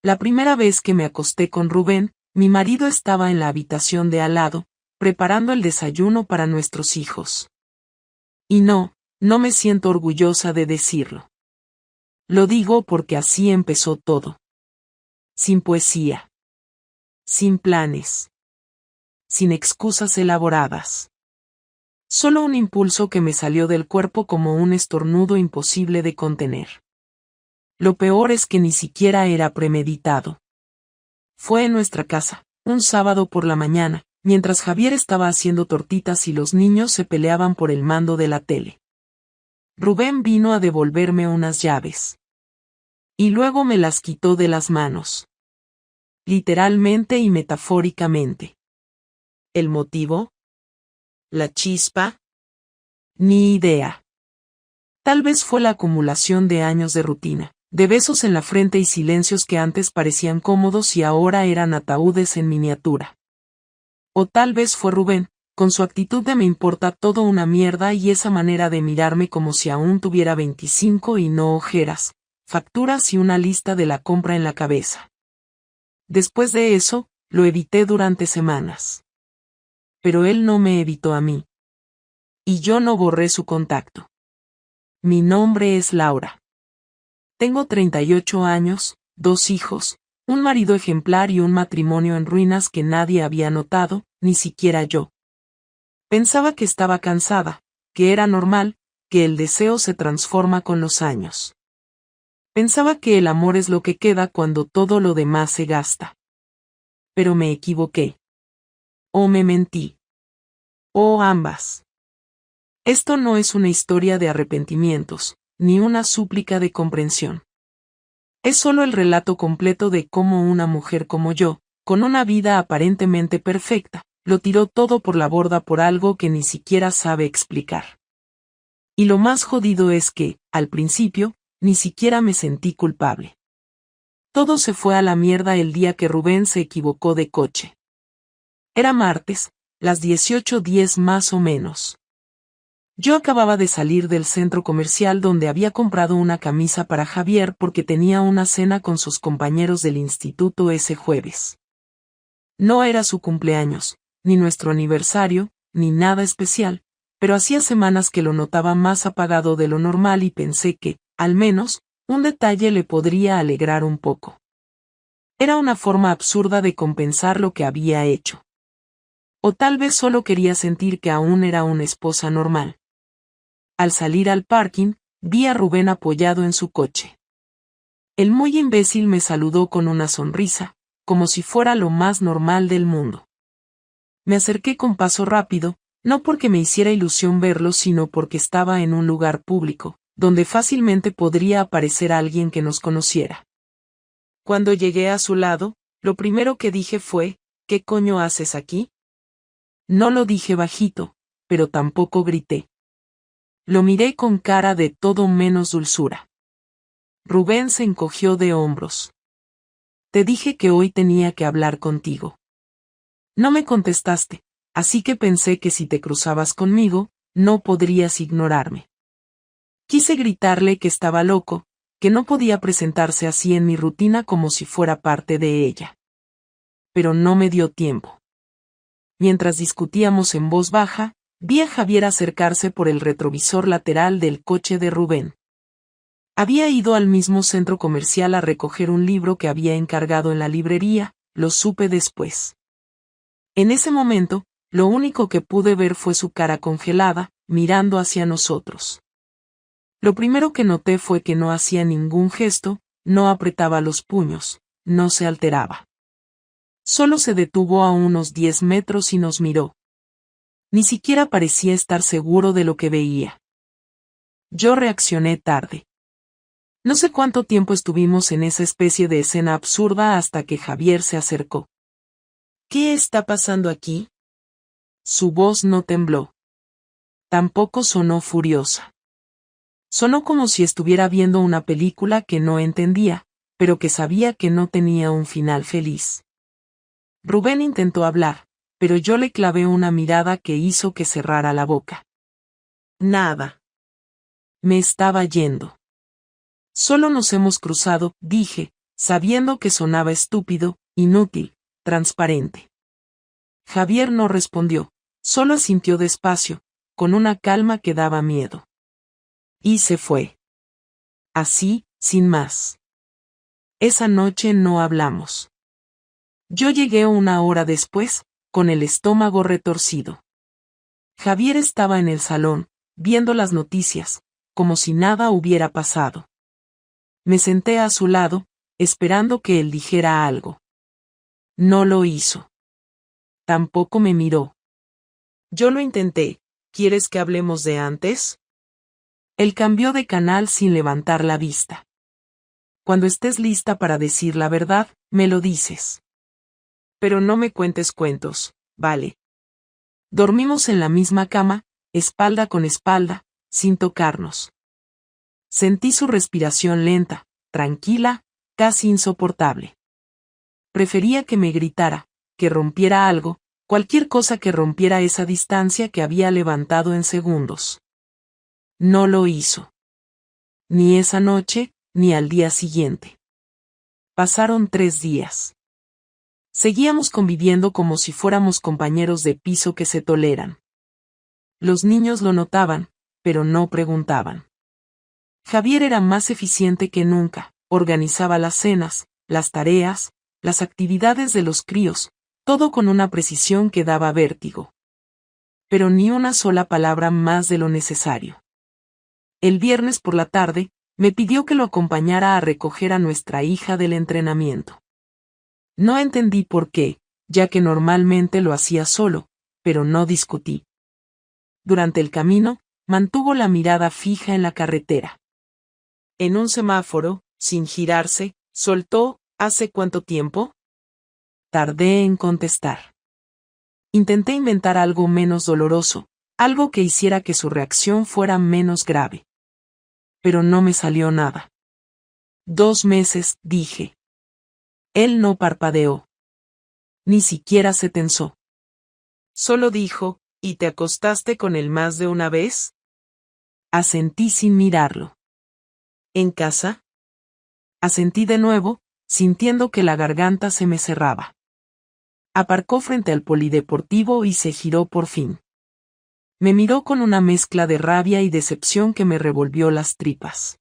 La primera vez que me acosté con Rubén, mi marido estaba en la habitación de al lado, preparando el desayuno para nuestros hijos. Y no me siento orgullosa de decirlo. Lo digo porque así empezó todo. Sin poesía. Sin planes. Sin excusas elaboradas. Solo un impulso que me salió del cuerpo como un estornudo imposible de contener. Lo peor es que ni siquiera era premeditado. Fue en nuestra casa, un sábado por la mañana, mientras Javier estaba haciendo tortitas y los niños se peleaban por el mando de la tele. Rubén vino a devolverme unas llaves. Y luego me las quitó de las manos. Literalmente y metafóricamente. ¿El motivo? ¿La chispa? Ni idea. Tal vez fue la acumulación de años de rutina, de besos en la frente y silencios que antes parecían cómodos y ahora eran ataúdes en miniatura. O tal vez fue Rubén, con su actitud de me importa todo una mierda y esa manera de mirarme como si aún tuviera 25 y no ojeras, facturas y una lista de la compra en la cabeza. Después de eso, lo evité durante semanas. Pero él no me evitó a mí. Y yo no borré su contacto. Mi nombre es Laura. Tengo 38 años, 2 hijos, un marido ejemplar y un matrimonio en ruinas que nadie había notado, ni siquiera yo. Pensaba que estaba cansada, que era normal, que el deseo se transforma con los años. Pensaba que el amor es lo que queda cuando todo lo demás se gasta. Pero me equivoqué. O me mentí. O ambas. Esto no es una historia de arrepentimientos, ni una súplica de comprensión. Es solo el relato completo de cómo una mujer como yo, con una vida aparentemente perfecta, lo tiró todo por la borda por algo que ni siquiera sabe explicar. Y lo más jodido es que, al principio, ni siquiera me sentí culpable. Todo se fue a la mierda el día que Rubén se equivocó de coche. Era martes, las 18:10 más o menos. Yo acababa de salir del centro comercial donde había comprado una camisa para Javier porque tenía una cena con sus compañeros del instituto ese jueves. No era su cumpleaños, ni nuestro aniversario, ni nada especial, pero hacía semanas que lo notaba más apagado de lo normal y pensé que, al menos, un detalle le podría alegrar un poco. Era una forma absurda de compensar lo que había hecho. O tal vez solo quería sentir que aún era una esposa normal. Al salir al parking, vi a Rubén apoyado en su coche. El muy imbécil me saludó con una sonrisa, como si fuera lo más normal del mundo. Me acerqué con paso rápido, no porque me hiciera ilusión verlo, sino porque estaba en un lugar público, donde fácilmente podría aparecer alguien que nos conociera. Cuando llegué a su lado, lo primero que dije fue, ¿qué coño haces aquí? No lo dije bajito, pero tampoco grité. Lo miré con cara de todo menos dulzura. Rubén se encogió de hombros. Te dije que hoy tenía que hablar contigo. No me contestaste, así que pensé que si te cruzabas conmigo, no podrías ignorarme. Quise gritarle que estaba loco, que no podía presentarse así en mi rutina como si fuera parte de ella. Pero no me dio tiempo. Mientras discutíamos en voz baja, vi a Javier acercarse por el retrovisor lateral del coche de Rubén. Había ido al mismo centro comercial a recoger un libro que había encargado en la librería, lo supe después. En ese momento, lo único que pude ver fue su cara congelada, mirando hacia nosotros. Lo primero que noté fue que no hacía ningún gesto, no apretaba los puños, no se alteraba. Solo se detuvo a unos 10 metros y nos miró. Ni siquiera parecía estar seguro de lo que veía. Yo reaccioné tarde. No sé cuánto tiempo estuvimos en esa especie de escena absurda hasta que Javier se acercó. ¿Qué está pasando aquí? Su voz no tembló. Tampoco sonó furiosa. Sonó como si estuviera viendo una película que no entendía, pero que sabía que no tenía un final feliz. Rubén intentó hablar, pero yo le clavé una mirada que hizo que cerrara la boca. Nada. Me estaba yendo. Solo nos hemos cruzado, dije, sabiendo que sonaba estúpido, inútil, transparente. Javier no respondió, solo asintió despacio, con una calma que daba miedo. Y se fue. Así, sin más. Esa noche no hablamos. Yo llegué 1 hora después, con el estómago retorcido. Javier estaba en el salón, viendo las noticias, como si nada hubiera pasado. Me senté a su lado, esperando que él dijera algo. No lo hizo. Tampoco me miró. Yo lo intenté. ¿Quieres que hablemos de antes? Él cambió de canal sin levantar la vista. Cuando estés lista para decir la verdad, me lo dices. Pero no me cuentes cuentos, ¿vale? Dormimos en la misma cama, espalda con espalda, sin tocarnos. Sentí su respiración lenta, tranquila, casi insoportable. Prefería que me gritara, que rompiera algo, cualquier cosa que rompiera esa distancia que había levantado en segundos. No lo hizo. Ni esa noche, ni al día siguiente. Pasaron 3 días. Seguíamos conviviendo como si fuéramos compañeros de piso que se toleran. Los niños lo notaban, pero no preguntaban. Javier era más eficiente que nunca, organizaba las cenas, las tareas, las actividades de los críos, todo con una precisión que daba vértigo. Pero ni una sola palabra más de lo necesario. El viernes por la tarde, me pidió que lo acompañara a recoger a nuestra hija del entrenamiento. No entendí por qué, ya que normalmente lo hacía solo, pero no discutí. Durante el camino, mantuvo la mirada fija en la carretera. En un semáforo, sin girarse, soltó, ¿hace cuánto tiempo? Tardé en contestar. Intenté inventar algo menos doloroso, algo que hiciera que su reacción fuera menos grave. Pero no me salió nada. 2 meses, dije. Él no parpadeó. Ni siquiera se tensó. Solo dijo, ¿y te acostaste con él más de una vez? Asentí sin mirarlo. ¿En casa? Asentí de nuevo, sintiendo que la garganta se me cerraba. Aparcó frente al polideportivo y se giró por fin. Me miró con una mezcla de rabia y decepción que me revolvió las tripas.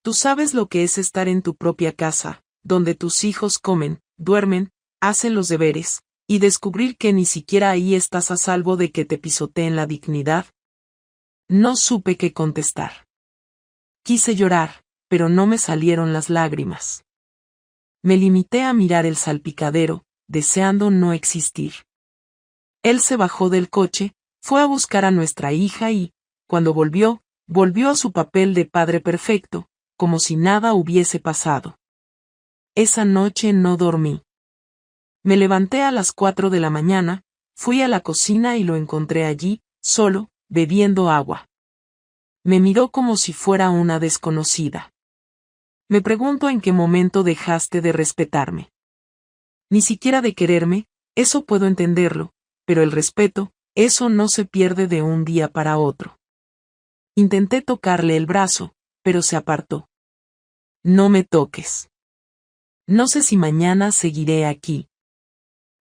Tú sabes lo que es estar en tu propia casa, donde tus hijos comen, duermen, hacen los deberes, y descubrir que ni siquiera ahí estás a salvo de que te pisoteen la dignidad. No supe qué contestar. Quise llorar, pero no me salieron las lágrimas. Me limité a mirar el salpicadero, deseando no existir. Él se bajó del coche, fue a buscar a nuestra hija y, cuando volvió a su papel de padre perfecto, como si nada hubiese pasado. Esa noche no dormí. Me levanté a las 4 de la mañana, fui a la cocina y lo encontré allí, solo, bebiendo agua. Me miró como si fuera una desconocida. Me pregunto en qué momento dejaste de respetarme. Ni siquiera de quererme, eso puedo entenderlo, pero el respeto, eso no se pierde de un día para otro. Intenté tocarle el brazo, pero se apartó. No me toques. No sé si mañana seguiré aquí.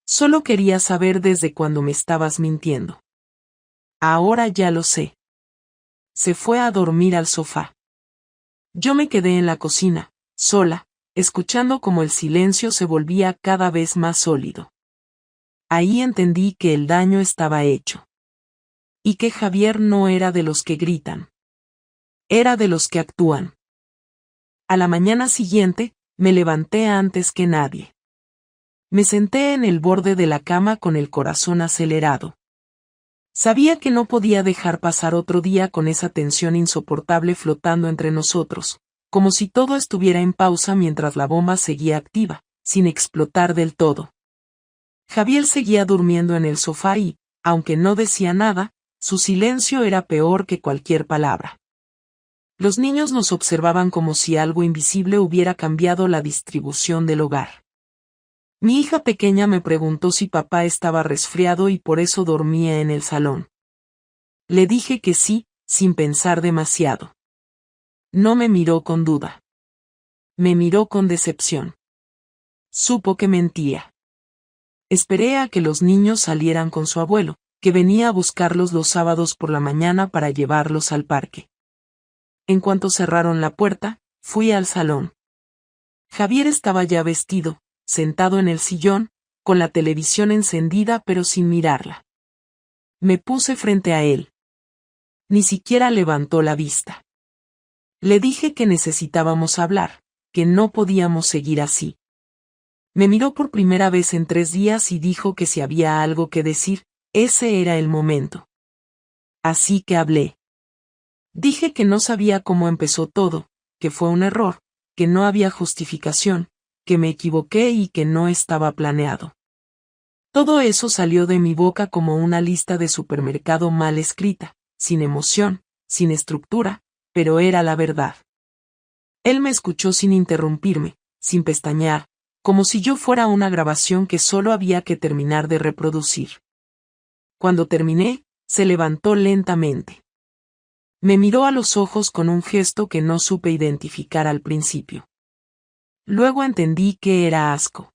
Solo quería saber desde cuándo me estabas mintiendo. Ahora ya lo sé. Se fue a dormir al sofá. Yo me quedé en la cocina, sola, escuchando cómo el silencio se volvía cada vez más sólido. Ahí entendí que el daño estaba hecho. Y que Javier no era de los que gritan. Era de los que actúan. A la mañana siguiente, me levanté antes que nadie. Me senté en el borde de la cama con el corazón acelerado. Sabía que no podía dejar pasar otro día con esa tensión insoportable flotando entre nosotros, como si todo estuviera en pausa mientras la bomba seguía activa, sin explotar del todo. Javier seguía durmiendo en el sofá y, aunque no decía nada, su silencio era peor que cualquier palabra. Los niños nos observaban como si algo invisible hubiera cambiado la distribución del hogar. Mi hija pequeña me preguntó si papá estaba resfriado y por eso dormía en el salón. Le dije que sí, sin pensar demasiado. No me miró con duda. Me miró con decepción. Supo que mentía. Esperé a que los niños salieran con su abuelo, que venía a buscarlos los sábados por la mañana para llevarlos al parque. En cuanto cerraron la puerta, fui al salón. Javier estaba ya vestido, sentado en el sillón, con la televisión encendida pero sin mirarla. Me puse frente a él. Ni siquiera levantó la vista. Le dije que necesitábamos hablar, que no podíamos seguir así. Me miró por primera vez en 3 días y dijo que si había algo que decir, ese era el momento. Así que hablé. Dije que no sabía cómo empezó todo, que fue un error, que no había justificación, que me equivoqué y que no estaba planeado. Todo eso salió de mi boca como una lista de supermercado mal escrita, sin emoción, sin estructura, pero era la verdad. Él me escuchó sin interrumpirme, sin pestañear, como si yo fuera una grabación que solo había que terminar de reproducir. Cuando terminé, se levantó lentamente. Me miró a los ojos con un gesto que no supe identificar al principio. Luego entendí que era asco.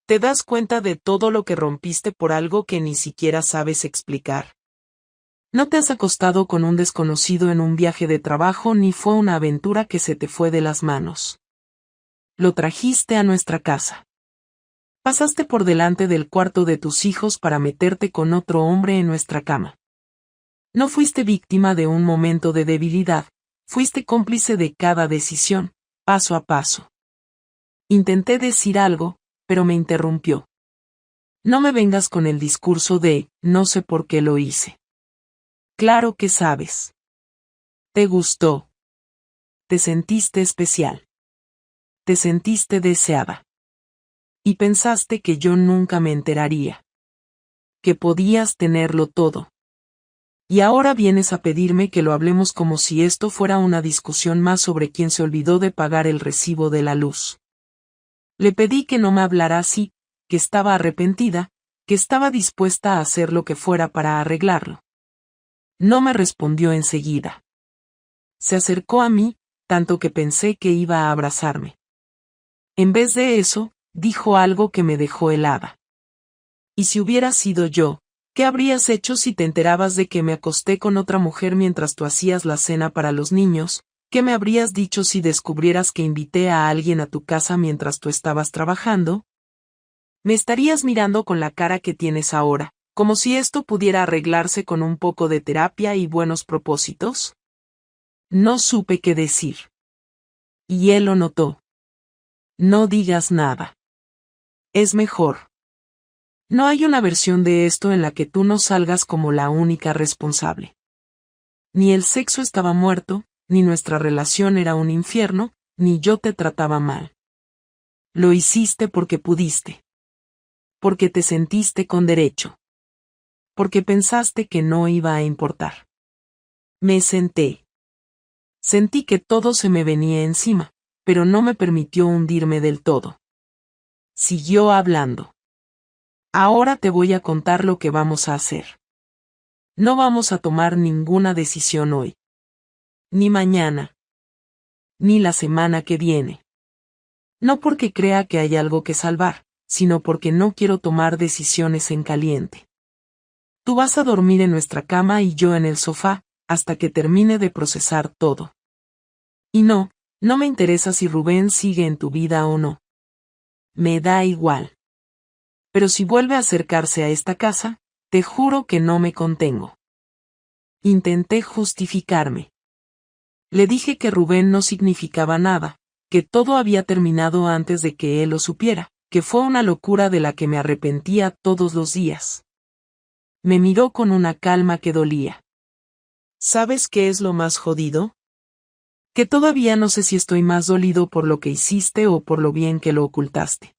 ¿Te das cuenta de todo lo que rompiste por algo que ni siquiera sabes explicar? No te has acostado con un desconocido en un viaje de trabajo ni fue una aventura que se te fue de las manos. Lo trajiste a nuestra casa. Pasaste por delante del cuarto de tus hijos para meterte con otro hombre en nuestra cama. No fuiste víctima de un momento de debilidad, fuiste cómplice de cada decisión, paso a paso. Intenté decir algo, pero me interrumpió. No me vengas con el discurso de, no sé por qué lo hice. Claro que sabes. Te gustó. Te sentiste especial. Te sentiste deseada. Y pensaste que yo nunca me enteraría. Que podías tenerlo todo. Y ahora vienes a pedirme que lo hablemos como si esto fuera una discusión más sobre quién se olvidó de pagar el recibo de la luz. Le pedí que no me hablara así, que estaba arrepentida, que estaba dispuesta a hacer lo que fuera para arreglarlo. No me respondió enseguida. Se acercó a mí, tanto que pensé que iba a abrazarme. En vez de eso, dijo algo que me dejó helada. ¿Y si hubiera sido yo, qué habrías hecho si te enterabas de que me acosté con otra mujer mientras tú hacías la cena para los niños? ¿Qué me habrías dicho si descubrieras que invité a alguien a tu casa mientras tú estabas trabajando? Me estarías mirando con la cara que tienes ahora, como si esto pudiera arreglarse con un poco de terapia y buenos propósitos. No supe qué decir. Y él lo notó. No digas nada. Es mejor. No hay una versión de esto en la que tú no salgas como la única responsable. Ni el sexo estaba muerto, ni nuestra relación era un infierno, ni yo te trataba mal. Lo hiciste porque pudiste. Porque te sentiste con derecho. Porque pensaste que no iba a importar. Me senté. Sentí que todo se me venía encima, pero no me permitió hundirme del todo. Siguió hablando. Ahora te voy a contar lo que vamos a hacer. No vamos a tomar ninguna decisión hoy. Ni mañana. Ni la semana que viene. No porque crea que hay algo que salvar, sino porque no quiero tomar decisiones en caliente. Tú vas a dormir en nuestra cama y yo en el sofá, hasta que termine de procesar todo. Y no me interesa si Rubén sigue en tu vida o no. Me da igual. Pero si vuelve a acercarse a esta casa, te juro que no me contengo. Intenté justificarme. Le dije que Rubén no significaba nada, que todo había terminado antes de que él lo supiera, que fue una locura de la que me arrepentía todos los días. Me miró con una calma que dolía. ¿Sabes qué es lo más jodido? Que todavía no sé si estoy más dolido por lo que hiciste o por lo bien que lo ocultaste.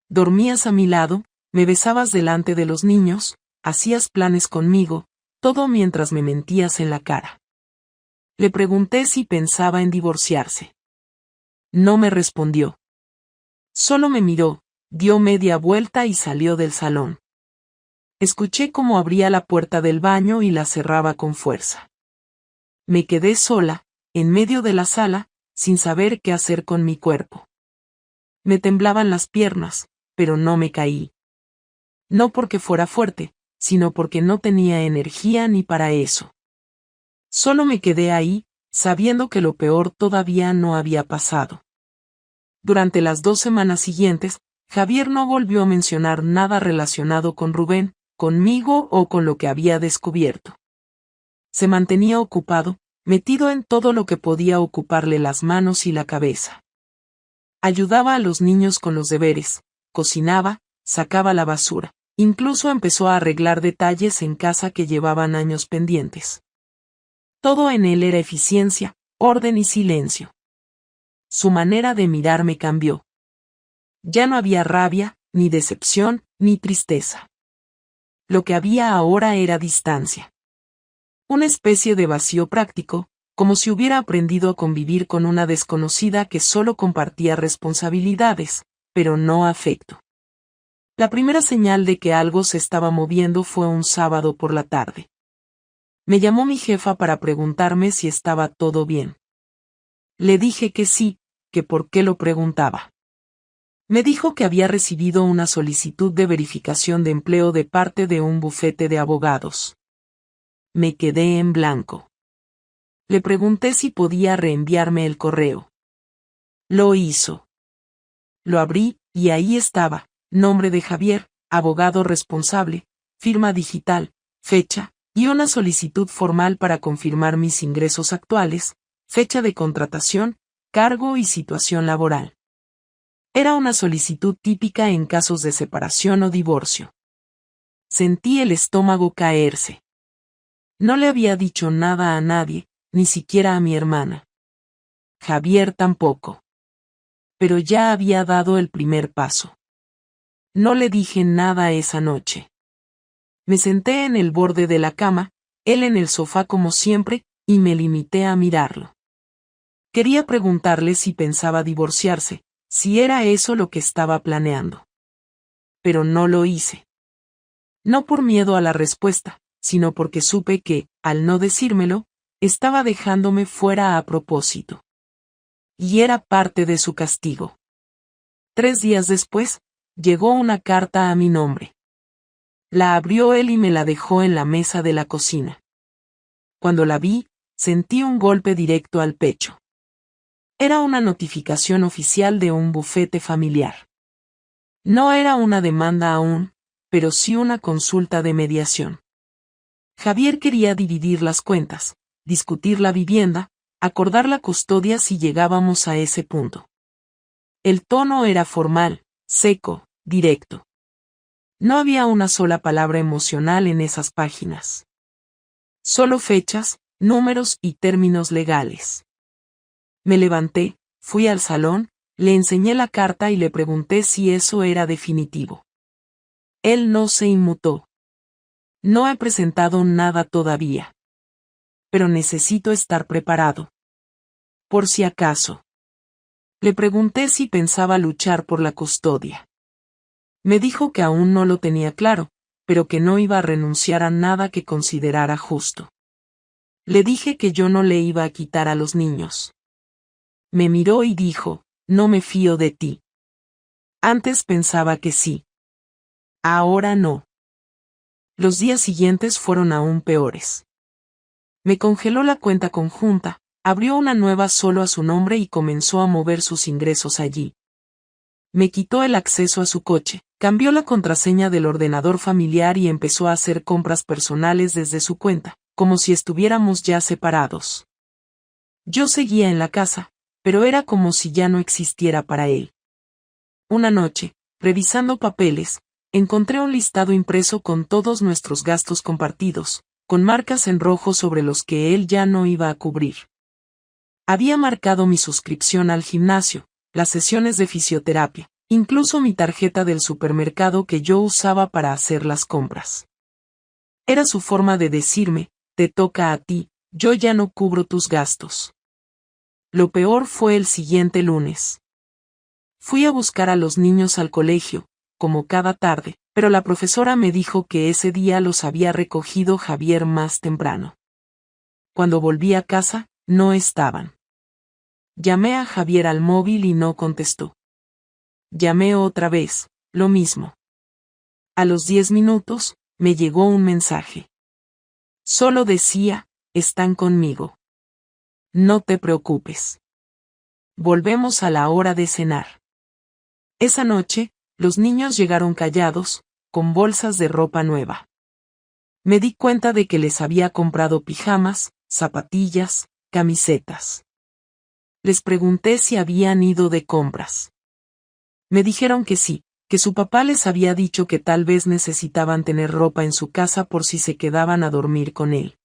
Dormías a mi lado, me besabas delante de los niños, hacías planes conmigo, todo mientras me mentías en la cara. Le pregunté si pensaba en divorciarse. No me respondió. Solo me miró, dio media vuelta y salió del salón. Escuché cómo abría la puerta del baño y la cerraba con fuerza. Me quedé sola, en medio de la sala, sin saber qué hacer con mi cuerpo. Me temblaban las piernas, pero no me caí. No porque fuera fuerte, sino porque no tenía energía ni para eso. Solo me quedé ahí, sabiendo que lo peor todavía no había pasado. Durante las 2 semanas siguientes, Javier no volvió a mencionar nada relacionado con Rubén, conmigo o con lo que había descubierto. Se mantenía ocupado, metido en todo lo que podía ocuparle las manos y la cabeza. Ayudaba a los niños con los deberes, cocinaba, sacaba la basura, incluso empezó a arreglar detalles en casa que llevaban años pendientes. Todo en él era eficiencia, orden y silencio. Su manera de mirarme cambió. Ya no había rabia, ni decepción, ni tristeza. Lo que había ahora era distancia. Una especie de vacío práctico, como si hubiera aprendido a convivir con una desconocida que solo compartía responsabilidades, pero no afecto. La primera señal de que algo se estaba moviendo fue un sábado por la tarde. Me llamó mi jefa para preguntarme si estaba todo bien. Le dije que sí, que por qué lo preguntaba. Me dijo que había recibido una solicitud de verificación de empleo de parte de un bufete de abogados. Me quedé en blanco. Le pregunté si podía reenviarme el correo. Lo hizo. Lo abrí, y ahí estaba, nombre de Javier, abogado responsable, firma digital, fecha, y una solicitud formal para confirmar mis ingresos actuales, fecha de contratación, cargo y situación laboral. Era una solicitud típica en casos de separación o divorcio. Sentí el estómago caerse. No le había dicho nada a nadie, ni siquiera a mi hermana. Javier tampoco. Pero ya había dado el primer paso. No le dije nada esa noche. Me senté en el borde de la cama, él en el sofá como siempre, y me limité a mirarlo. Quería preguntarle si pensaba divorciarse, si era eso lo que estaba planeando. Pero no lo hice. No por miedo a la respuesta, sino porque supe que, al no decírmelo, estaba dejándome fuera a propósito. Y era parte de su castigo. 3 días después, llegó una carta a mi nombre. La abrió él y me la dejó en la mesa de la cocina. Cuando la vi, sentí un golpe directo al pecho. Era una notificación oficial de un bufete familiar. No era una demanda aún, pero sí una consulta de mediación. Javier quería dividir las cuentas, discutir la vivienda, acordar la custodia si llegábamos a ese punto. El tono era formal, seco, directo. No había una sola palabra emocional en esas páginas. Solo fechas, números y términos legales. Me levanté, fui al salón, le enseñé la carta y le pregunté si eso era definitivo. Él no se inmutó. No he presentado nada todavía. Pero necesito estar preparado. Por si acaso. Le pregunté si pensaba luchar por la custodia. Me dijo que aún no lo tenía claro, pero que no iba a renunciar a nada que considerara justo. Le dije que yo no le iba a quitar a los niños. Me miró y dijo, no me fío de ti. Antes pensaba que sí. Ahora no. Los días siguientes fueron aún peores. Me congeló la cuenta conjunta, abrió una nueva solo a su nombre y comenzó a mover sus ingresos allí. Me quitó el acceso a su coche, cambió la contraseña del ordenador familiar y empezó a hacer compras personales desde su cuenta, como si estuviéramos ya separados. Yo seguía en la casa, pero era como si ya no existiera para él. Una noche, revisando papeles, encontré un listado impreso con todos nuestros gastos compartidos, con marcas en rojo sobre los que él ya no iba a cubrir. Había marcado mi suscripción al gimnasio, las sesiones de fisioterapia, incluso mi tarjeta del supermercado que yo usaba para hacer las compras. Era su forma de decirme, te toca a ti, yo ya no cubro tus gastos. Lo peor fue el siguiente lunes. Fui a buscar a los niños al colegio, como cada tarde, pero la profesora me dijo que ese día los había recogido Javier más temprano. Cuando volví a casa, no estaban. Llamé a Javier al móvil y no contestó. Llamé otra vez, lo mismo. A los 10 minutos, me llegó un mensaje. Solo decía, están conmigo. No te preocupes. Volvemos a la hora de cenar. Esa noche, los niños llegaron callados, con bolsas de ropa nueva. Me di cuenta de que les había comprado pijamas, zapatillas, camisetas. Les pregunté si habían ido de compras. Me dijeron que sí, que su papá les había dicho que tal vez necesitaban tener ropa en su casa por si se quedaban a dormir con él.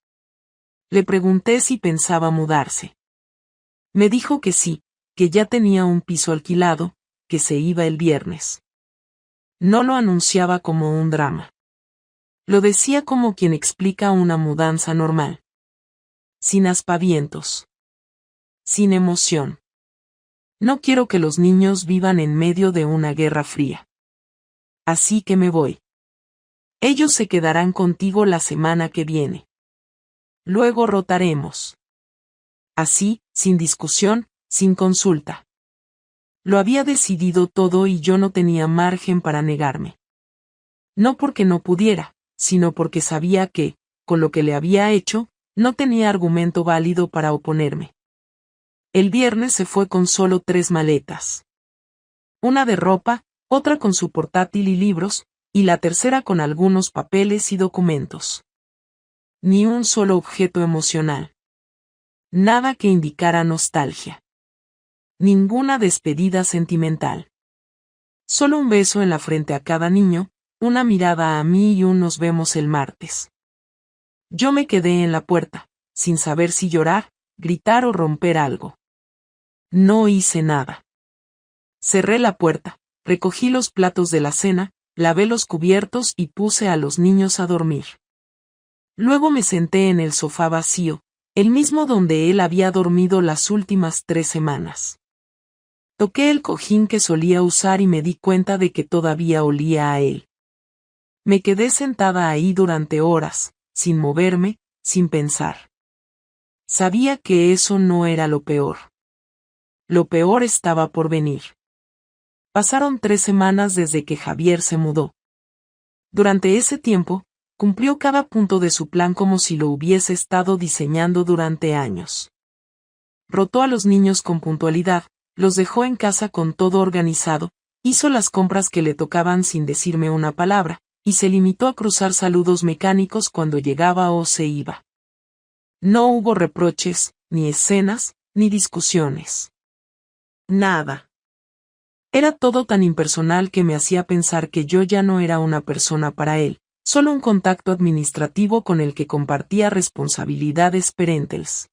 Le pregunté si pensaba mudarse. Me dijo que sí, que ya tenía un piso alquilado, que se iba el viernes. No lo anunciaba como un drama. Lo decía como quien explica una mudanza normal. Sin aspavientos. Sin emoción. No quiero que los niños vivan en medio de una guerra fría. Así que me voy. Ellos se quedarán contigo la semana que viene. Luego rotaremos. Así, sin discusión, sin consulta. Lo había decidido todo y yo no tenía margen para negarme. No porque no pudiera, sino porque sabía que, con lo que le había hecho, no tenía argumento válido para oponerme. El viernes se fue con solo 3 maletas. Una de ropa, otra con su portátil y libros, y la tercera con algunos papeles y documentos. Ni un solo objeto emocional. Nada que indicara nostalgia. Ninguna despedida sentimental. Solo un beso en la frente a cada niño, una mirada a mí y un nos vemos el martes. Yo me quedé en la puerta, sin saber si llorar, gritar o romper algo. No hice nada. Cerré la puerta, recogí los platos de la cena, lavé los cubiertos y puse a los niños a dormir. Luego me senté en el sofá vacío, el mismo donde él había dormido las últimas 3 semanas. Toqué el cojín que solía usar y me di cuenta de que todavía olía a él. Me quedé sentada ahí durante horas, sin moverme, sin pensar. Sabía que eso no era lo peor. Lo peor estaba por venir. Pasaron 3 semanas desde que Javier se mudó. Durante ese tiempo, cumplió cada punto de su plan como si lo hubiese estado diseñando durante años. Rotó a los niños con puntualidad, los dejó en casa con todo organizado, hizo las compras que le tocaban sin decirme una palabra, y se limitó a cruzar saludos mecánicos cuando llegaba o se iba. No hubo reproches, ni escenas, ni discusiones. Nada. Era todo tan impersonal que me hacía pensar que yo ya no era una persona para él, solo un contacto administrativo con el que compartía responsabilidades parentales.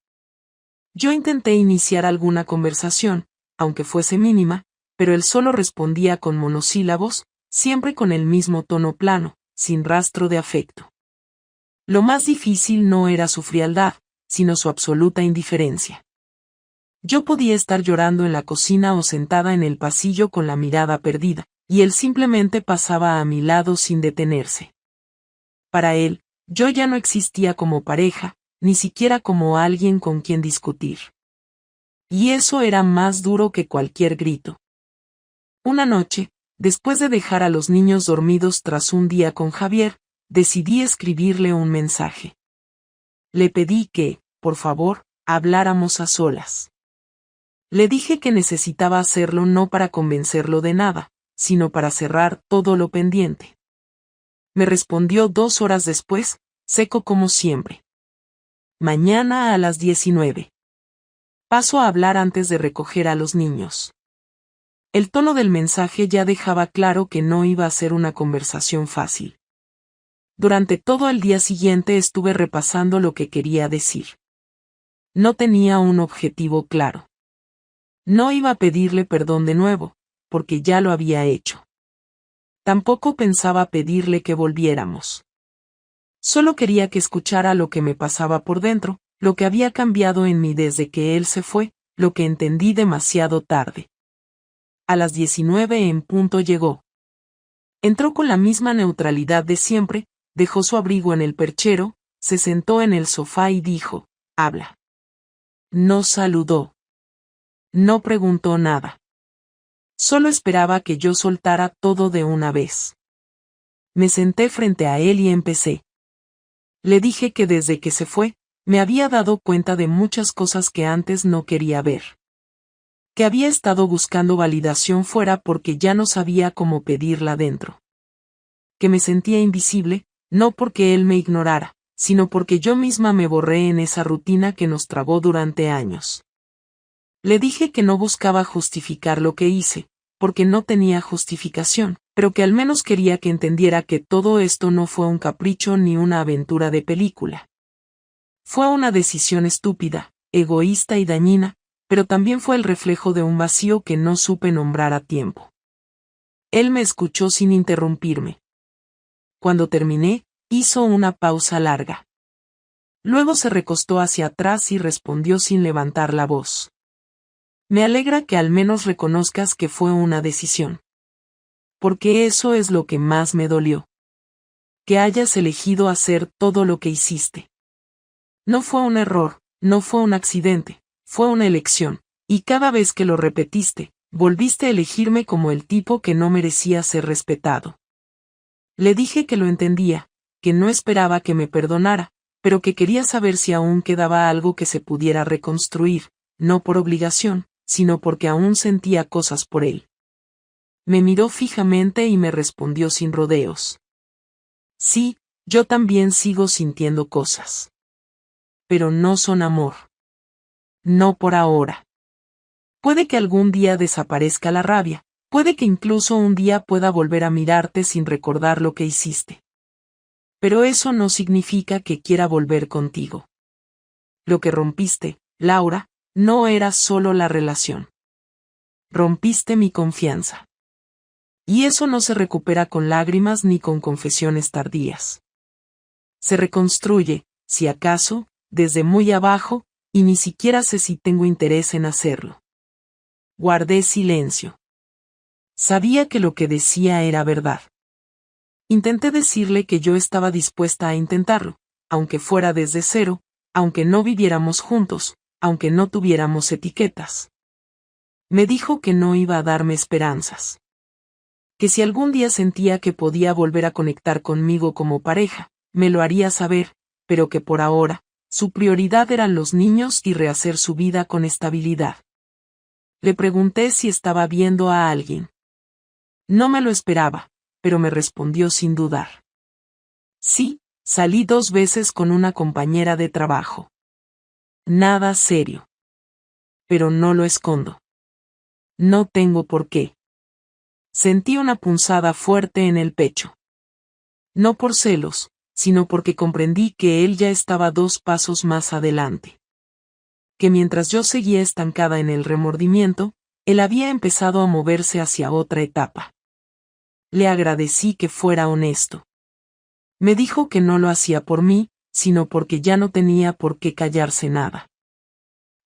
Yo intenté iniciar alguna conversación, aunque fuese mínima, pero él solo respondía con monosílabos, siempre con el mismo tono plano, sin rastro de afecto. Lo más difícil no era su frialdad, sino su absoluta indiferencia. Yo podía estar llorando en la cocina o sentada en el pasillo con la mirada perdida, y él simplemente pasaba a mi lado sin detenerse. Para él, yo ya no existía como pareja, ni siquiera como alguien con quien discutir. Y eso era más duro que cualquier grito. Una noche, después de dejar a los niños dormidos tras un día con Javier, decidí escribirle un mensaje. Le pedí que, por favor, habláramos a solas. Le dije que necesitaba hacerlo no para convencerlo de nada, sino para cerrar todo lo pendiente. Me respondió 2 horas después, seco como siempre. Mañana a las 19. Paso a hablar antes de recoger a los niños. El tono del mensaje ya dejaba claro que no iba a ser una conversación fácil. Durante todo el día siguiente estuve repasando lo que quería decir. No tenía un objetivo claro. No iba a pedirle perdón de nuevo, porque ya lo había hecho. Tampoco pensaba pedirle que volviéramos. Solo quería que escuchara lo que me pasaba por dentro, lo que había cambiado en mí desde que él se fue, lo que entendí demasiado tarde. A las 19 en punto llegó. Entró con la misma neutralidad de siempre, dejó su abrigo en el perchero, se sentó en el sofá y dijo, habla. No saludó. No preguntó nada. Solo esperaba que yo soltara todo de una vez. Me senté frente a él y empecé. Le dije que desde que se fue, me había dado cuenta de muchas cosas que antes no quería ver. Que había estado buscando validación fuera porque ya no sabía cómo pedirla dentro. Que me sentía invisible, no porque él me ignorara, sino porque yo misma me borré en esa rutina que nos tragó durante años. Le dije que no buscaba justificar lo que hice, porque no tenía justificación, pero que al menos quería que entendiera que todo esto no fue un capricho ni una aventura de película. Fue una decisión estúpida, egoísta y dañina, pero también fue el reflejo de un vacío que no supe nombrar a tiempo. Él me escuchó sin interrumpirme. Cuando terminé, hizo una pausa larga. Luego se recostó hacia atrás y respondió sin levantar la voz. Me alegra que al menos reconozcas que fue una decisión. Porque eso es lo que más me dolió. Que hayas elegido hacer todo lo que hiciste. No fue un error, no fue un accidente, fue una elección, y cada vez que lo repetiste, volviste a elegirme como el tipo que no merecía ser respetado. Le dije que lo entendía, que no esperaba que me perdonara, pero que quería saber si aún quedaba algo que se pudiera reconstruir, no por obligación, sino porque aún sentía cosas por él. Me miró fijamente y me respondió sin rodeos. Sí, yo también sigo sintiendo cosas. Pero no son amor. No por ahora. Puede que algún día desaparezca la rabia, puede que incluso un día pueda volver a mirarte sin recordar lo que hiciste. Pero eso no significa que quiera volver contigo. Lo que rompiste, Laura, no era solo la relación. Rompiste mi confianza. Y eso no se recupera con lágrimas ni con confesiones tardías. Se reconstruye, si acaso, desde muy abajo, y ni siquiera sé si tengo interés en hacerlo. Guardé silencio. Sabía que lo que decía era verdad. Intenté decirle que yo estaba dispuesta a intentarlo, aunque fuera desde cero, aunque no viviéramos juntos, aunque no tuviéramos etiquetas. Me dijo que no iba a darme esperanzas. Que si algún día sentía que podía volver a conectar conmigo como pareja, me lo haría saber, pero que por ahora, su prioridad eran los niños y rehacer su vida con estabilidad. Le pregunté si estaba viendo a alguien. No me lo esperaba, pero me respondió sin dudar. Sí, salí 2 veces con una compañera de trabajo. Nada serio. Pero no lo escondo. No tengo por qué. Sentí una punzada fuerte en el pecho. No por celos, sino porque comprendí que él ya estaba 2 pasos más adelante. Que mientras yo seguía estancada en el remordimiento, él había empezado a moverse hacia otra etapa. Le agradecí que fuera honesto. Me dijo que no lo hacía por mí, sino porque ya no tenía por qué callarse nada.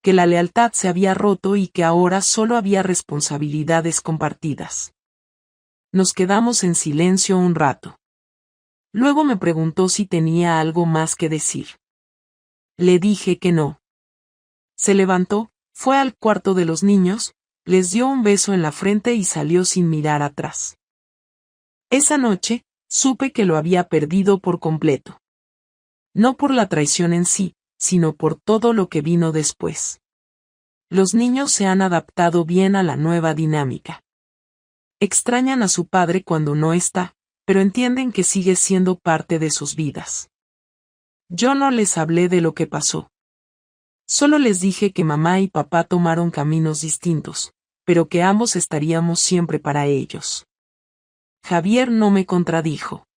Que la lealtad se había roto y que ahora solo había responsabilidades compartidas. Nos quedamos en silencio un rato. Luego me preguntó si tenía algo más que decir. Le dije que no. Se levantó, fue al cuarto de los niños, les dio un beso en la frente y salió sin mirar atrás. Esa noche, supe que lo había perdido por completo. No por la traición en sí, sino por todo lo que vino después. Los niños se han adaptado bien a la nueva dinámica. Extrañan a su padre cuando no está, pero entienden que sigue siendo parte de sus vidas. Yo no les hablé de lo que pasó. Solo les dije que mamá y papá tomaron caminos distintos, pero que ambos estaríamos siempre para ellos. Javier no me contradijo.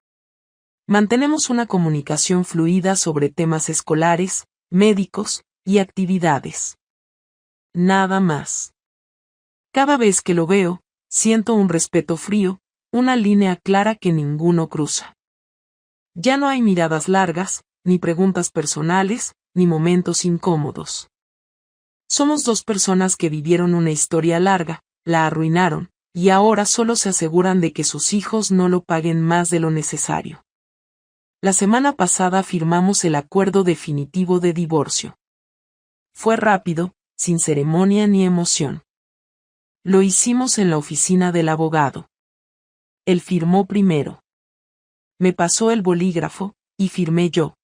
Mantenemos una comunicación fluida sobre temas escolares, médicos y actividades. Nada más. Cada vez que lo veo, siento un respeto frío, una línea clara que ninguno cruza. Ya no hay miradas largas, ni preguntas personales, ni momentos incómodos. Somos 2 personas que vivieron una historia larga, la arruinaron, y ahora solo se aseguran de que sus hijos no lo paguen más de lo necesario. La semana pasada firmamos el acuerdo definitivo de divorcio. Fue rápido, sin ceremonia ni emoción. Lo hicimos en la oficina del abogado. Él firmó primero. Me pasó el bolígrafo, y firmé yo.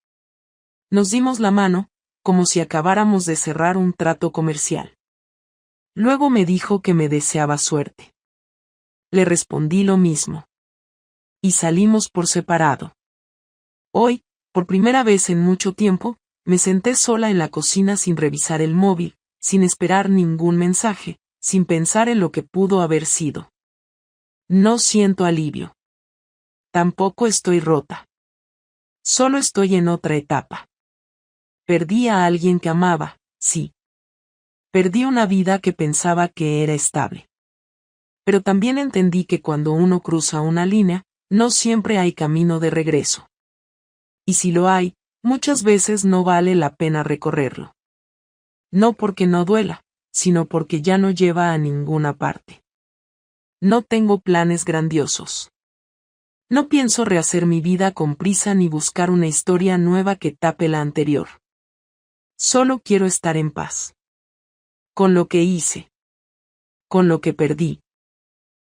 Nos dimos la mano, como si acabáramos de cerrar un trato comercial. Luego me dijo que me deseaba suerte. Le respondí lo mismo. Y salimos por separado. Hoy, por primera vez en mucho tiempo, me senté sola en la cocina sin revisar el móvil, sin esperar ningún mensaje, sin pensar en lo que pudo haber sido. No siento alivio. Tampoco estoy rota. Solo estoy en otra etapa. Perdí a alguien que amaba, sí. Perdí una vida que pensaba que era estable. Pero también entendí que cuando uno cruza una línea, no siempre hay camino de regreso. Y si lo hay, muchas veces no vale la pena recorrerlo. No porque no duela, sino porque ya no lleva a ninguna parte. No tengo planes grandiosos. No pienso rehacer mi vida con prisa ni buscar una historia nueva que tape la anterior. Solo quiero estar en paz. Con lo que hice. Con lo que perdí.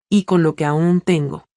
Y con lo que aún tengo.